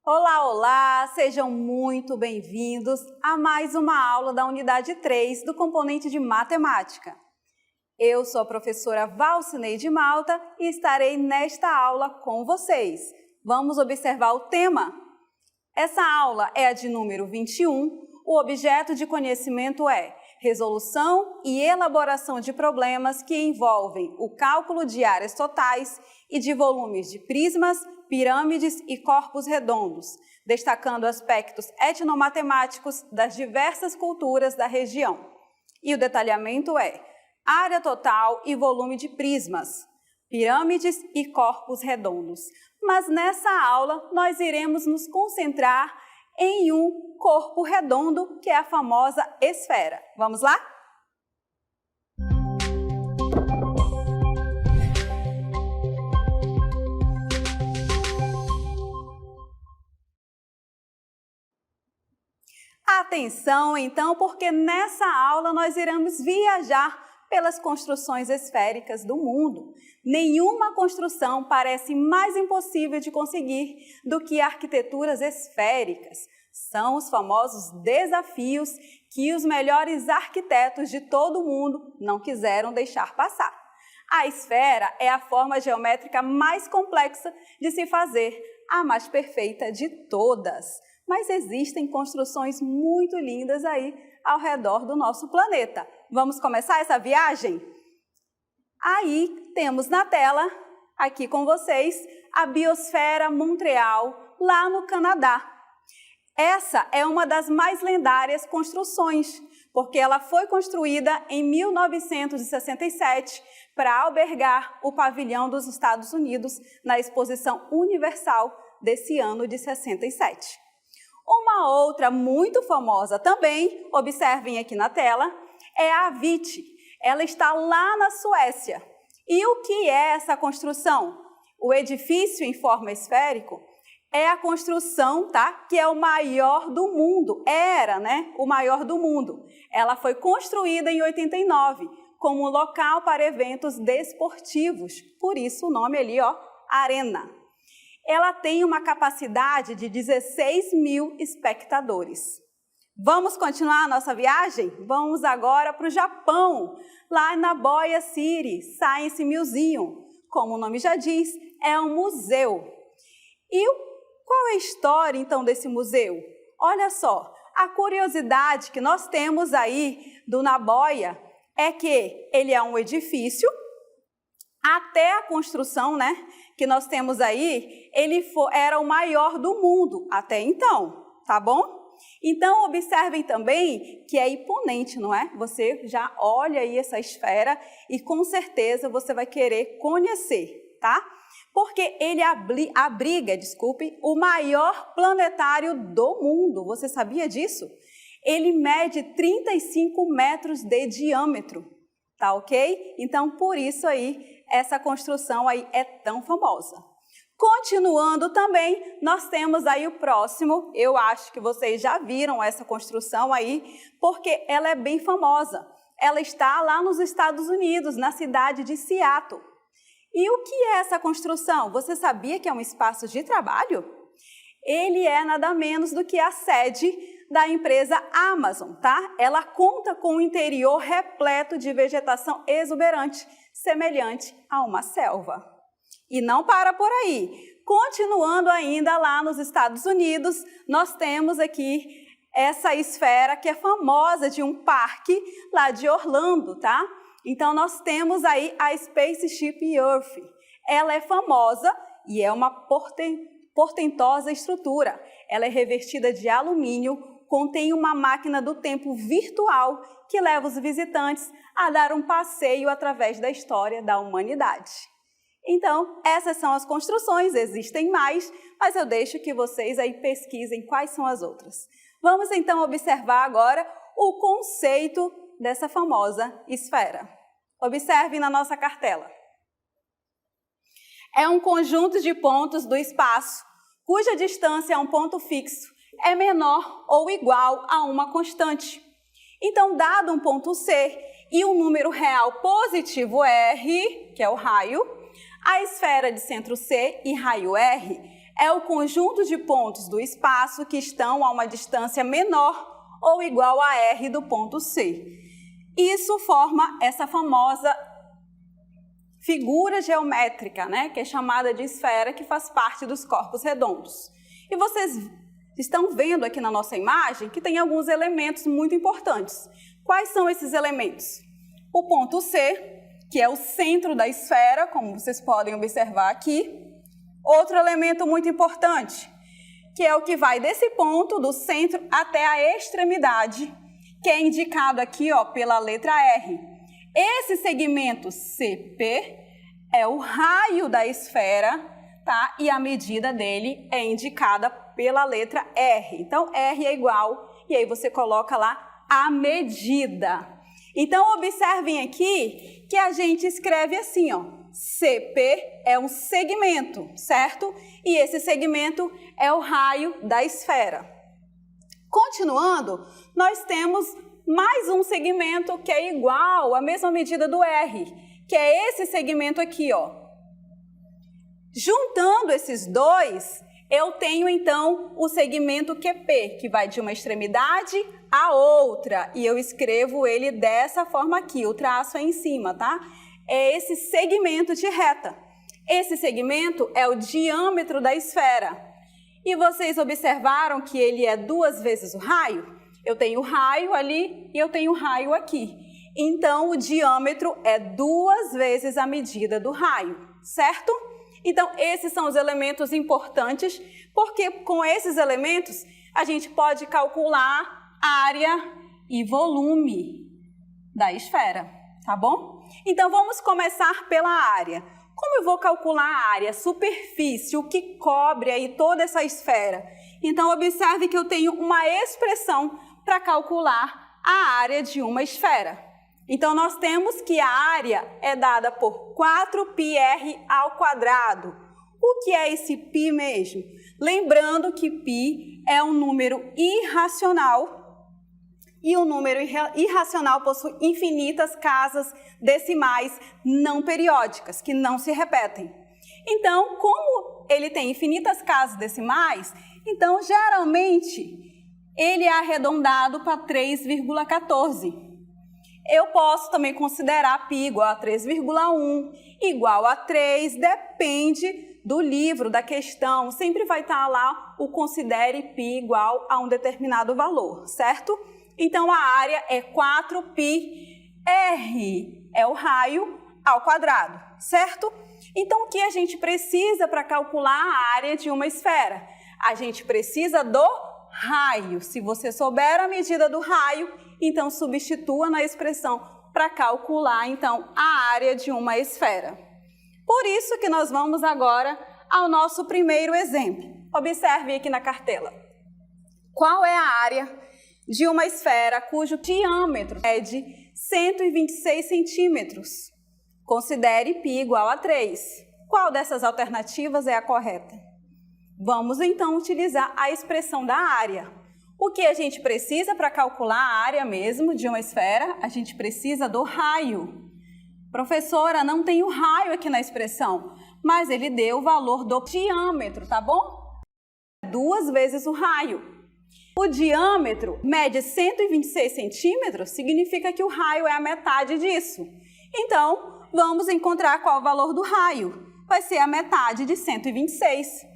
Olá, olá! Sejam muito bem-vindos a mais uma aula da unidade 3 do componente de matemática. Eu sou a professora Valcineide Malta e estarei nesta aula com vocês. Vamos observar o tema? Essa aula é a de número 21. O objeto de conhecimento é resolução e elaboração de problemas que envolvem o cálculo de áreas totais e de volumes de prismas, pirâmides e corpos redondos, destacando aspectos etnomatemáticos das diversas culturas da região. E o detalhamento é área total e volume de prismas, pirâmides e corpos redondos. Mas nessa aula nós iremos nos concentrar em um corpo redondo, que é a famosa esfera. Vamos lá? Atenção, então, porque nessa aula nós iremos viajar pelas construções esféricas do mundo. Nenhuma construção parece mais impossível de conseguir do que arquiteturas esféricas. São os famosos desafios que os melhores arquitetos de todo o mundo não quiseram deixar passar. A esfera é a forma geométrica mais complexa de se fazer, a mais perfeita de todas. Mas existem construções muito lindas aí ao redor do nosso planeta. Vamos começar essa viagem? Aí temos na tela, aqui com vocês, a Biosfera Montreal, lá no Canadá. Essa é uma das mais lendárias construções, porque ela foi construída em 1967 para albergar o pavilhão dos Estados Unidos na Exposição Universal desse ano de 67. Uma outra muito famosa também, observem aqui na tela, é a Avicii. Ela está lá na Suécia. E o que é essa construção? O edifício em forma esférica é a construção, tá? Que é o maior do mundo. Era, né? O maior do mundo. Ela foi construída em 89 como local para eventos desportivos. Por isso o nome ali, ó, Arena. Ela tem uma capacidade de 16 mil espectadores. Vamos continuar a nossa viagem? Vamos agora para o Japão, lá na Nagoya City Science Museum. Como o nome já diz, é um museu. E qual é a história, então, desse museu? Olha só, a curiosidade que nós temos aí do Nagoya é que ele é um edifício. Até a construção, né, que nós temos aí, era o maior do mundo até então, tá bom? Então, observem também que é imponente, não é? Você já olha aí essa esfera e com certeza você vai querer conhecer, tá? Porque ele abriga, o maior planetário do mundo. Você sabia disso? Ele mede 35 metros de diâmetro, tá ok? Então, por isso aí, essa construção aí é tão famosa. Continuando também, nós temos aí o próximo, eu acho que vocês já viram essa construção aí, porque ela é bem famosa. Ela está lá nos Estados Unidos, na cidade de Seattle. E o que é essa construção? Você sabia que é um espaço de trabalho? Ele é nada menos do que a sede da empresa Amazon, tá? Ela conta com um interior repleto de vegetação exuberante, semelhante a uma selva. E não para por aí. Continuando ainda lá nos Estados Unidos, nós temos aqui essa esfera que é famosa de um parque lá de Orlando, tá? Então nós temos aí a Spaceship Earth. Ela é famosa e é uma portentosa estrutura. Ela é revestida de alumínio, contém uma máquina do tempo virtual que leva os visitantes a dar um passeio através da história da humanidade. Então, essas são as construções, existem mais, mas eu deixo que vocês aí pesquisem quais são as outras. Vamos então observar agora o conceito dessa famosa esfera. Observem na nossa cartela. É um conjunto de pontos do espaço, cuja distância a um ponto fixo é menor ou igual a uma constante. Então, dado um ponto C e um número real positivo R, que é o raio, a esfera de centro C e raio R é o conjunto de pontos do espaço que estão a uma distância menor ou igual a R do ponto C. Isso forma essa famosa figura geométrica, né, que é chamada de esfera, que faz parte dos corpos redondos. E vocês estão vendo aqui na nossa imagem que tem alguns elementos muito importantes. Quais são esses elementos? O ponto C, que é o centro da esfera, como vocês podem observar aqui. Outro elemento muito importante, que é o que vai desse ponto, do centro, até a extremidade, que é indicado aqui, ó, pela letra R. Esse segmento CP é o raio da esfera, tá? E a medida dele é indicada pela letra R. Então, R é igual, e aí você coloca lá a medida. Então, observem aqui que a gente escreve assim, ó. CP é um segmento, certo? E esse segmento é o raio da esfera. Continuando, nós temos mais um segmento que é igual à mesma medida do R, que é esse segmento aqui, ó. Juntando esses dois, eu tenho então o segmento QP, que vai de uma extremidade à outra, e eu escrevo ele dessa forma aqui, o traço é em cima, tá? É esse segmento de reta. Esse segmento é o diâmetro da esfera. E vocês observaram que ele é 2 vezes o raio? Eu tenho o raio ali e eu tenho o raio aqui. Então, o diâmetro é 2 vezes a medida do raio, certo? Então, esses são os elementos importantes, porque com esses elementos a gente pode calcular área e volume da esfera, tá bom? Então, vamos começar pela área. Como eu vou calcular a área, superfície, o que cobre aí toda essa esfera? Então, observe que eu tenho uma expressão para calcular a área de uma esfera. Então, nós temos que a área é dada por 4πr ao quadrado. O que é esse π mesmo? Lembrando que π é um número irracional e o número irracional possui infinitas casas decimais não periódicas, que não se repetem. Então, como ele tem infinitas casas decimais, então, geralmente, ele é arredondado para 3,14. Eu posso também considerar π igual a 3,1, igual a 3, depende do livro, da questão, sempre vai estar lá o considere π igual a um determinado valor, certo? Então, a área é 4πr, é o raio ao quadrado, certo? Então, o que a gente precisa para calcular a área de uma esfera? A gente precisa do raio. Se você souber a medida do raio, então substitua na expressão para calcular, então, a área de uma esfera. Por isso que nós vamos agora ao nosso primeiro exemplo. Observe aqui na cartela. Qual é a área de uma esfera cujo diâmetro é de 126 centímetros? Considere π igual a 3. Qual dessas alternativas é a correta? Vamos então utilizar a expressão da área. O que a gente precisa para calcular a área mesmo de uma esfera? A gente precisa do raio. Professora, não tem o raio aqui na expressão, mas ele deu o valor do diâmetro, tá bom? 2 vezes o raio. O diâmetro mede 126 centímetros, significa que o raio é a metade disso. Então, vamos encontrar qual o valor do raio. Vai ser a metade de 126.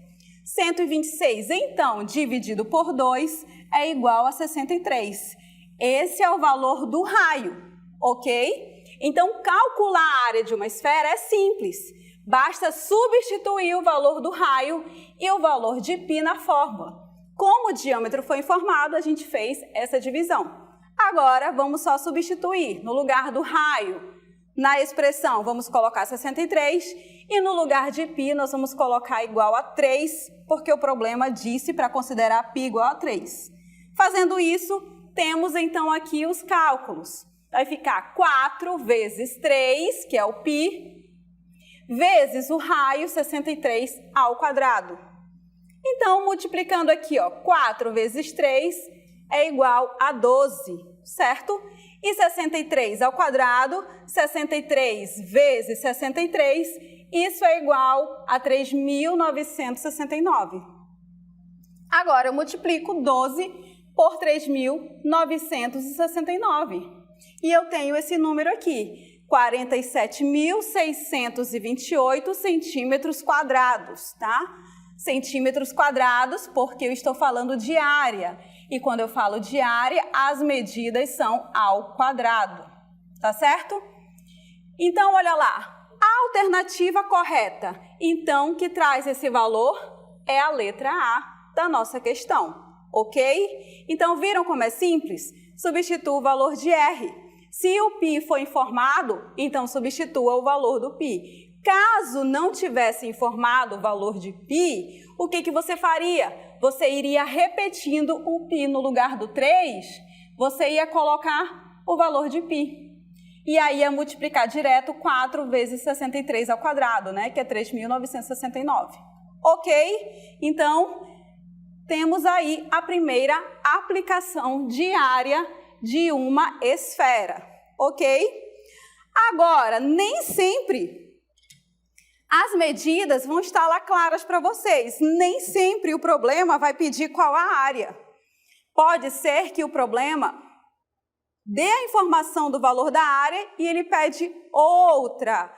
126, então, dividido por 2 é igual a 63. Esse é o valor do raio, ok? Então, calcular a área de uma esfera é simples. Basta substituir o valor do raio e o valor de π na fórmula. Como o diâmetro foi informado, a gente fez essa divisão. Agora, vamos só substituir. No lugar do raio, na expressão, vamos colocar 63 e no lugar de π, nós vamos colocar igual a 3, porque o problema disse para considerar π igual a 3. Fazendo isso, temos então aqui os cálculos. Vai ficar 4 vezes 3, que é o π, vezes o raio 63 ao quadrado. Então, multiplicando aqui, ó, 4 vezes 3 é igual a 12, certo? E 63 ao quadrado, 63 vezes 63, Isso é igual a 3.969. Agora, eu multiplico 12 por 3.969. E eu tenho esse número aqui, 47.628 centímetros quadrados, tá? Centímetros quadrados, porque eu estou falando de área. E quando eu falo de área, as medidas são ao quadrado, tá certo? Então, olha lá, a alternativa correta, então, que traz esse valor é a letra A da nossa questão, ok? Então, viram como é simples? Substitua o valor de R. Se o π for informado, então substitua o valor do π. Caso não tivesse informado o valor de π, o que você faria? Você iria repetindo o π no lugar do 3, você ia colocar o valor de π. E aí ia multiplicar direto 4 vezes 63 ao quadrado, né? Que é 3.969. Ok? Então, temos aí a primeira aplicação de área de uma esfera. Ok? Agora, nem sempre as medidas vão estar lá claras para vocês. Nem sempre o problema vai pedir qual a área. Pode ser que o problema dê a informação do valor da área e ele pede outra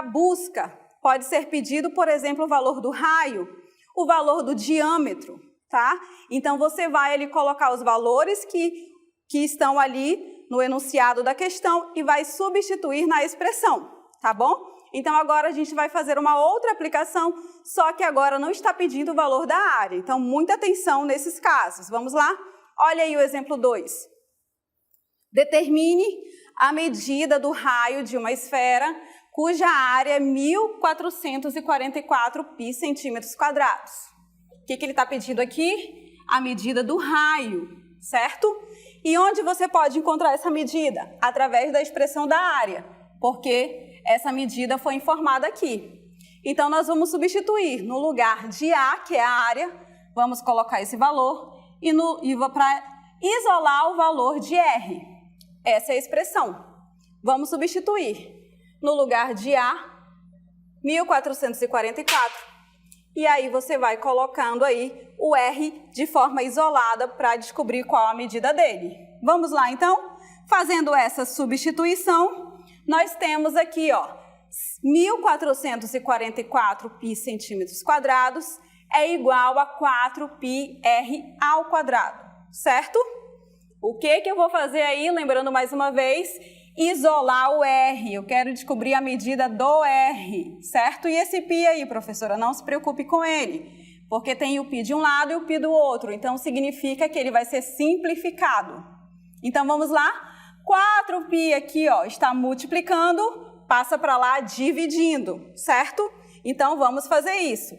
busca. Pode ser pedido, por exemplo, o valor do raio, o valor do diâmetro, tá? Então, você vai ali colocar os valores que estão ali no enunciado da questão e vai substituir na expressão, tá bom? Então, agora a gente vai fazer uma outra aplicação, só que agora não está pedindo o valor da área. Então, muita atenção nesses casos. Vamos lá? Olha aí o exemplo 2. Determine a medida do raio de uma esfera cuja área é 1.444 π centímetros quadrados. O que ele está pedindo aqui? A medida do raio, certo? E onde você pode encontrar essa medida? Através da expressão da área, porque essa medida foi informada aqui. Então, nós vamos substituir no lugar de A, que é a área, vamos colocar esse valor, e para isolar o valor de R. Essa é a expressão. Vamos substituir no lugar de A, 1.444. E aí você vai colocando aí o R de forma isolada para descobrir qual a medida dele. Vamos lá, então? Fazendo essa substituição, nós temos aqui, ó, 1.444 π centímetros quadrados é igual a 4πr ao quadrado, certo? O que eu vou fazer aí, lembrando mais uma vez, isolar o R. Eu quero descobrir a medida do R, certo? E esse π aí, professora, não se preocupe com ele, porque tem o π de um lado e o π do outro, então significa que ele vai ser simplificado. Então, vamos lá? 4π aqui, ó, está multiplicando, passa para lá dividindo, certo? Então, vamos fazer isso.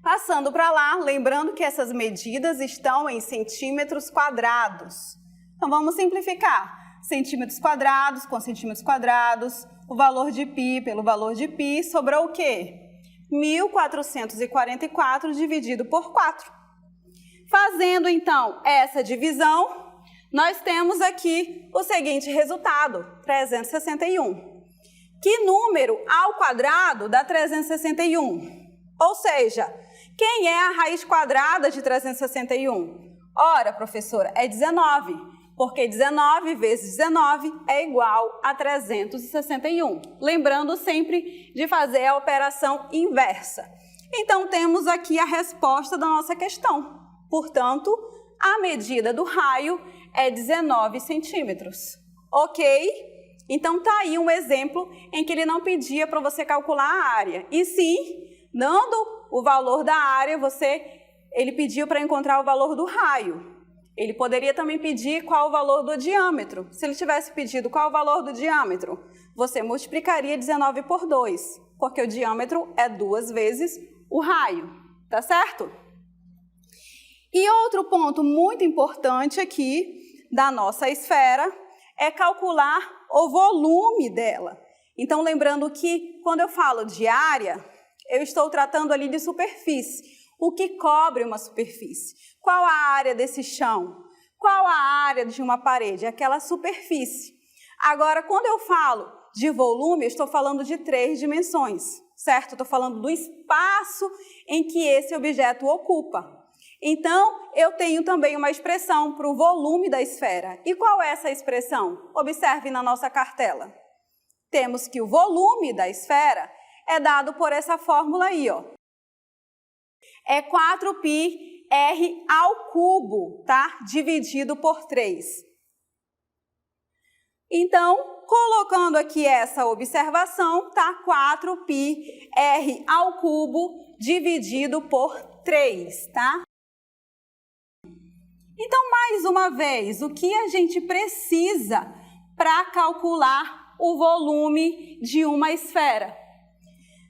Passando para lá, lembrando que essas medidas estão em centímetros quadrados. Então, vamos simplificar. Centímetros quadrados com centímetros quadrados, o valor de π pelo valor de π, sobrou o quê? 1.444 dividido por 4. Fazendo, então, essa divisão, nós temos aqui o seguinte resultado, 361. Que número ao quadrado dá 361? Ou seja, quem é a raiz quadrada de 361? Ora, professora, é 19, porque 19 vezes 19 é igual a 361. Lembrando sempre de fazer a operação inversa. Então, temos aqui a resposta da nossa questão. Portanto, a medida do raio é 19 centímetros. Ok? Então, tá aí um exemplo em que ele não pedia para você calcular a área. E sim, dando o valor da área, ele pediu para encontrar o valor do raio. Ele poderia também pedir qual o valor do diâmetro. Se ele tivesse pedido qual o valor do diâmetro, você multiplicaria 19 por 2, porque o diâmetro é 2 vezes o raio, tá certo? E outro ponto muito importante aqui da nossa esfera é calcular o volume dela. Então, lembrando que quando eu falo de área, eu estou tratando ali de superfície. O que cobre uma superfície? Qual a área desse chão? Qual a área de uma parede? Aquela superfície. Agora, quando eu falo de volume, eu estou falando de 3 dimensões, certo? Estou falando do espaço em que esse objeto ocupa. Então, eu tenho também uma expressão para o volume da esfera. E qual é essa expressão? Observe na nossa cartela. Temos que o volume da esfera é dado por essa fórmula aí, ó. É 4πr ao cubo, tá? Dividido por 3. Então, colocando aqui essa observação, tá? 4πr ao cubo dividido por 3, tá? Então, mais uma vez, o que a gente precisa para calcular o volume de uma esfera?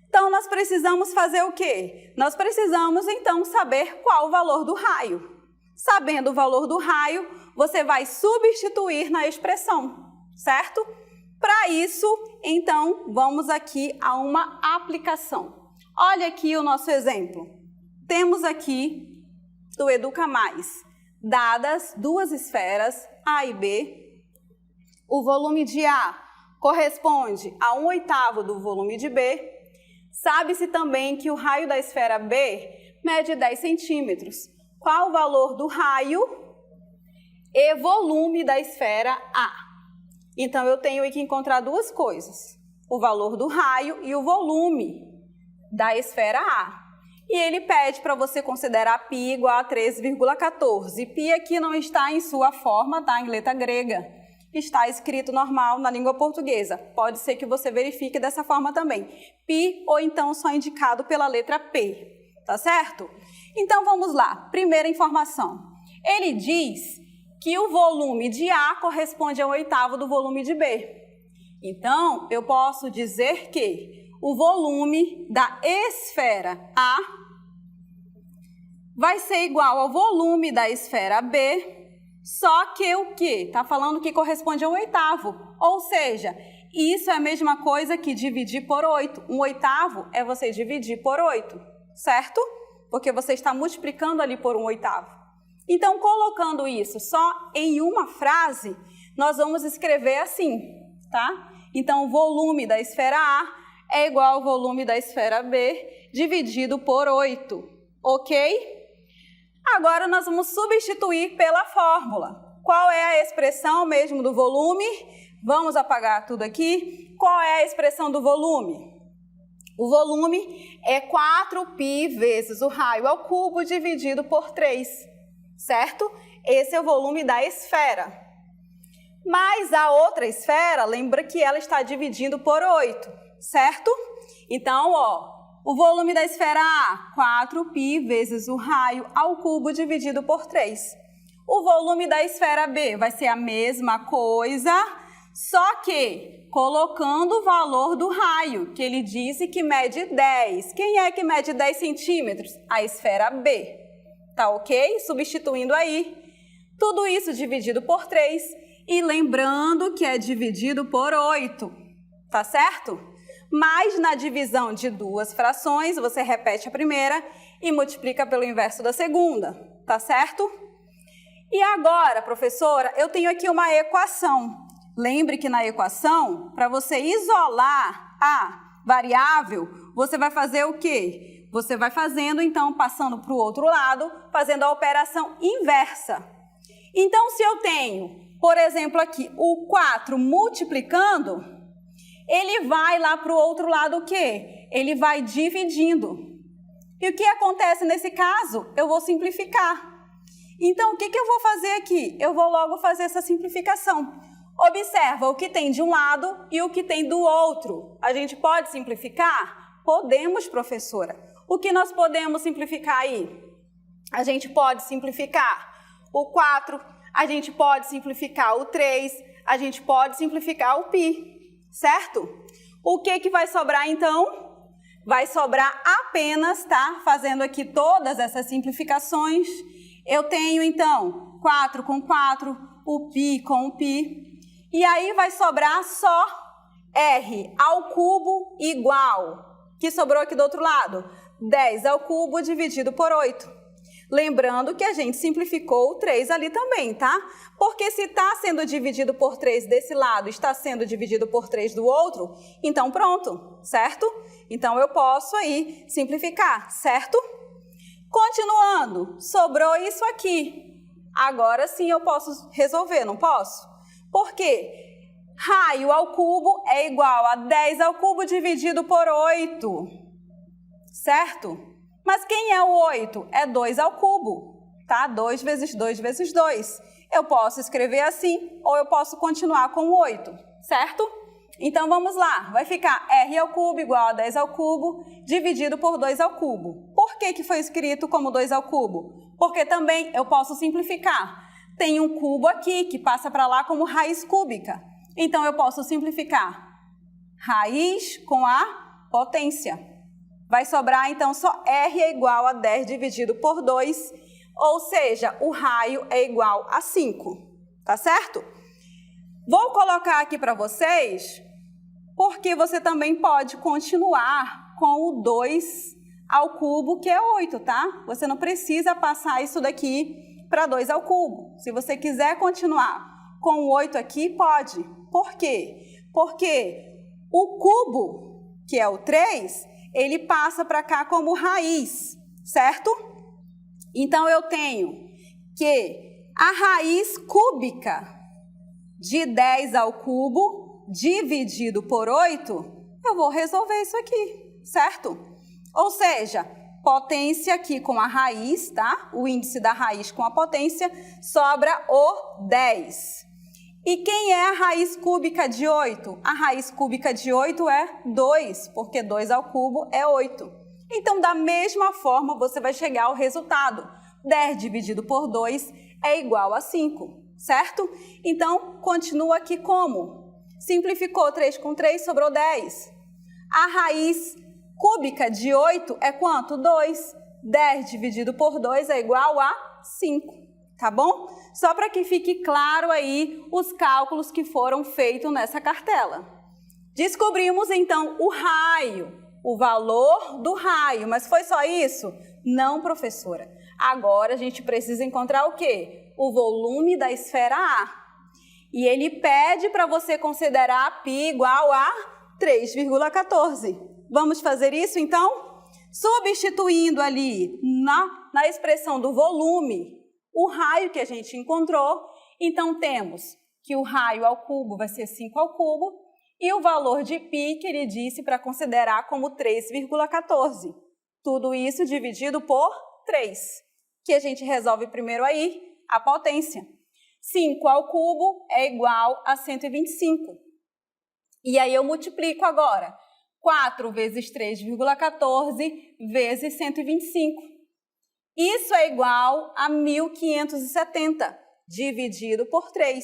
Então, nós precisamos fazer o quê? Nós precisamos, então, saber qual o valor do raio. Sabendo o valor do raio, você vai substituir na expressão, certo? Para isso, então, vamos aqui a uma aplicação. Olha aqui o nosso exemplo. Temos aqui do Educa Mais. Dadas duas esferas, A e B, o volume de A corresponde a 1/8 do volume de B. Sabe-se também que o raio da esfera B mede 10 centímetros. Qual o valor do raio e volume da esfera A? Então, eu tenho que encontrar duas coisas, o valor do raio e o volume da esfera A. E ele pede para você considerar π igual a 13,14. Π aqui não está em sua forma, tá? Em letra grega. Está escrito normal na língua portuguesa. Pode ser que você verifique dessa forma também. Π ou então só indicado pela letra P, tá certo? Então, vamos lá. Primeira informação. Ele diz que o volume de A corresponde a 1/8 do volume de B. Então, eu posso dizer que o volume da esfera A vai ser igual ao volume da esfera B, só que o quê? Está falando que corresponde a 1/8, ou seja, isso é a mesma coisa que dividir por 8. 1/8 é você dividir por 8, certo? Porque você está multiplicando ali por 1/8. Então, colocando isso só em uma frase, nós vamos escrever assim, tá? Então, o volume da esfera A é igual ao volume da esfera B dividido por 8, ok? Agora, nós vamos substituir pela fórmula. Qual é a expressão mesmo do volume? Vamos apagar tudo aqui. Qual é a expressão do volume? O volume é 4π vezes o raio ao cubo dividido por 3, certo? Esse é o volume da esfera. Mas a outra esfera, lembra que ela está dividindo por 8, certo? Então, ó, o volume da esfera A, 4π vezes o raio ao cubo dividido por 3. O volume da esfera B vai ser a mesma coisa, só que colocando o valor do raio, que ele disse que mede 10. Quem é que mede 10 centímetros? A esfera B. Tá ok? Substituindo aí. Tudo isso dividido por 3 e lembrando que é dividido por 8, tá certo? Mas na divisão de duas frações, você repete a primeira e multiplica pelo inverso da segunda, tá certo? E agora, professora, eu tenho aqui uma equação. Lembre que na equação, para você isolar a variável, você vai fazer o quê? Você vai fazendo, então, passando para o outro lado, fazendo a operação inversa. Então, se eu tenho, por exemplo, aqui, o 4 multiplicando, ele vai lá para o outro lado o quê? Ele vai dividindo. E o que acontece nesse caso? Eu vou simplificar. Então, o que eu vou fazer aqui? Eu vou logo fazer essa simplificação. Observa o que tem de um lado e o que tem do outro. A gente pode simplificar? Podemos, professora. O que nós podemos simplificar aí? A gente pode simplificar o 4, a gente pode simplificar o 3, a gente pode simplificar o π. Certo? O que vai sobrar, então? Vai sobrar apenas, tá? Fazendo aqui todas essas simplificações. Eu tenho, então, 4 com 4, o π com o π. E aí vai sobrar só r ao cubo igual. Que sobrou aqui do outro lado? 10 ao cubo dividido por 8. Lembrando que a gente simplificou o 3 ali também, tá? Porque se está sendo dividido por 3 desse lado, está sendo dividido por 3 do outro, então pronto, certo? Então eu posso aí simplificar, certo? Continuando, sobrou isso aqui. Agora sim eu posso resolver, não posso? Por quê? Raio ao cubo é igual a 10 ao cubo dividido por 8, certo? Mas quem é o 8? É 2 ao cubo, tá? 2 vezes 2 vezes 2. Eu posso escrever assim ou eu posso continuar com o 8, certo? Então vamos lá, vai ficar r ao cubo igual a 10 ao cubo dividido por 2 ao cubo. Por que foi escrito como 2 ao cubo? Porque também eu posso simplificar. Tem um cubo aqui que passa para lá como raiz cúbica. Então eu posso simplificar raiz com a potência. Vai sobrar, então, só r é igual a 10 dividido por 2, ou seja, o raio é igual a 5, tá certo? Vou colocar aqui para vocês, porque você também pode continuar com o 2 ao cubo, que é 8, tá? Você não precisa passar isso daqui para 2 ao cubo. Se você quiser continuar com o 8 aqui, pode. Por quê? Porque o cubo, que é o 3... ele passa para cá como raiz, certo? Então, eu tenho que a raiz cúbica de 10 ao cubo dividido por 8, eu vou resolver isso aqui, certo? Ou seja, potência aqui com a raiz, tá? O índice da raiz com a potência, sobra o 10. E quem é a raiz cúbica de 8? A raiz cúbica de 8 é 2, porque 2 ao cubo é 8. Então, da mesma forma, você vai chegar ao resultado. 10 dividido por 2 é igual a 5, certo? Então, continua aqui como? Simplificou 3 com 3, sobrou 10. A raiz cúbica de 8 é quanto? 2. 10 dividido por 2 é igual a 5. Tá bom? Só para que fique claro aí os cálculos que foram feitos nessa cartela. Descobrimos então o raio, o valor do raio, mas foi só isso? Não, professora. Agora a gente precisa encontrar o quê? O volume da esfera A. E ele pede para você considerar π igual a 3,14. Vamos fazer isso então? Substituindo ali na expressão do volume, o raio que a gente encontrou, então temos que o raio ao cubo vai ser 5 ao cubo e o valor de π que ele disse para considerar como 3,14. Tudo isso dividido por 3, que a gente resolve primeiro aí a potência. 5 ao cubo é igual a 125. E aí eu multiplico agora 4 vezes 3,14 vezes 125. Isso é igual a 1.570, dividido por 3.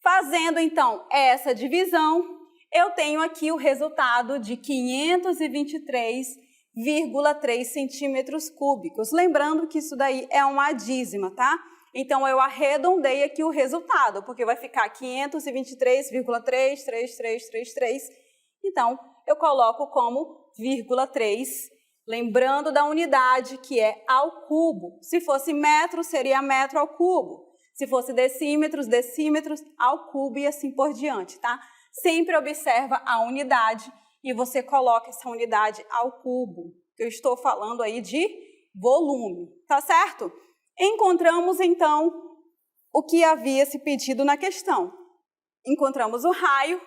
Fazendo, então, essa divisão, eu tenho aqui o resultado de 523,3 centímetros cúbicos. Lembrando que isso daí é uma dízima, Então, eu arredondei aqui o resultado, porque vai ficar 523,33333. Então, eu coloco como 0,3. Lembrando da unidade, que é ao cubo. Se fosse metro, seria metro ao cubo. Se fosse decímetros, decímetros ao cubo e assim por diante, tá? Sempre observa a unidade e você coloca essa unidade ao cubo. Eu estou falando aí de volume, tá certo? Encontramos, então, o que havia se pedido na questão. Encontramos o raio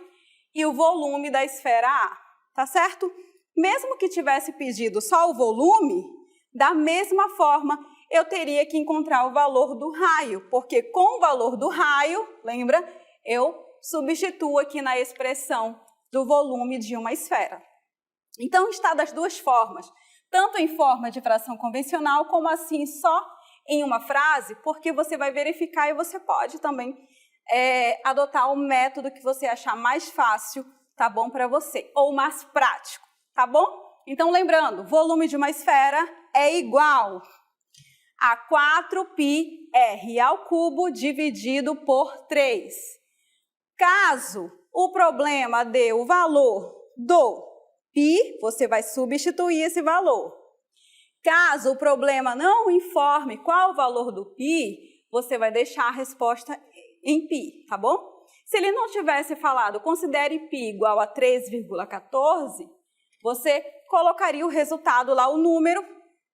e o volume da esfera A, tá certo? Mesmo que tivesse pedido só o volume, da mesma forma, eu teria que encontrar o valor do raio, porque com o valor do raio, lembra, eu substituo aqui na expressão do volume de uma esfera. Então, está das duas formas, tanto em forma de fração convencional, como assim só em uma frase, porque você vai verificar e você pode também adotar o método que você achar mais fácil, tá bom, para você, ou mais prático. Tá bom? Então, lembrando, volume de uma esfera é igual a 4πr ao cubo dividido por 3. Caso o problema dê o valor do π, você vai substituir esse valor. Caso o problema não informe qual o valor do π, você vai deixar a resposta em π, tá bom? Se ele não tivesse falado, considere π igual a 3,14, você colocaria o resultado lá, o número,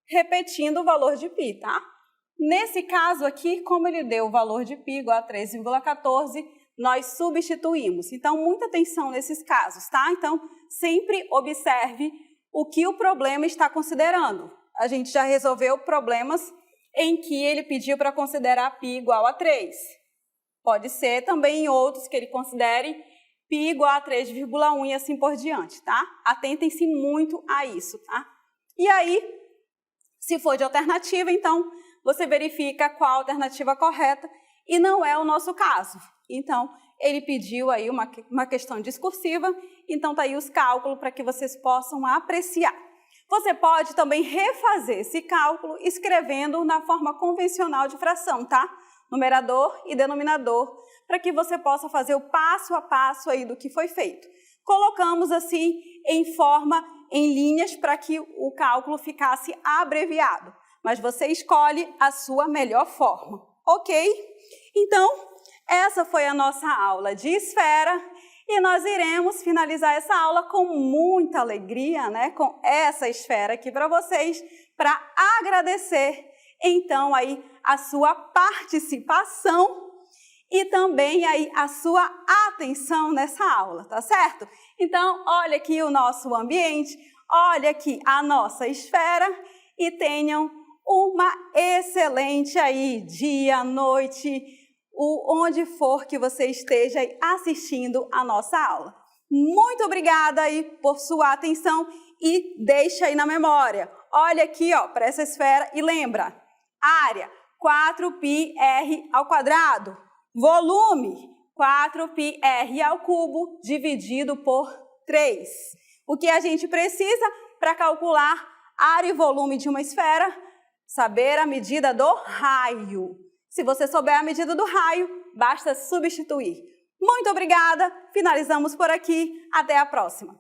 repetindo o valor de π, tá? Nesse caso aqui, como ele deu o valor de π igual a 3,14, nós substituímos. Então, muita atenção nesses casos, tá? Então, sempre observe o que o problema está considerando. A gente já resolveu problemas em que ele pediu para considerar π igual a 3. Pode ser também em outros que ele considere π igual a 3,1 e assim por diante, tá? Atentem-se muito a isso, tá? E aí, se for de alternativa, então, você verifica qual a alternativa correta e não é o nosso caso. Então, ele pediu aí uma questão discursiva, então tá aí os cálculos para que vocês possam apreciar. Você pode também refazer esse cálculo escrevendo na forma convencional de fração, tá? Numerador e denominador, para que você possa fazer o passo a passo aí do que foi feito. Colocamos assim em linhas para que o cálculo ficasse abreviado, mas você escolhe a sua melhor forma, ok? Então, essa foi a nossa aula de esfera e nós iremos finalizar essa aula com muita alegria, né? Com essa esfera aqui para vocês, para agradecer então aí a sua participação e também aí a sua atenção nessa aula, tá certo? Então, olha aqui o nosso ambiente, olha aqui a nossa esfera e tenham uma excelente aí dia, noite, onde for que você esteja aí assistindo a nossa aula. Muito obrigada aí por sua atenção e deixa aí na memória. Olha aqui, ó, para essa esfera e lembra, área 4πr², volume 4πr³ dividido por 3. O que a gente precisa para calcular área e volume de uma esfera? Saber a medida do raio. Se você souber a medida do raio, basta substituir. Muito obrigada, finalizamos por aqui, até a próxima.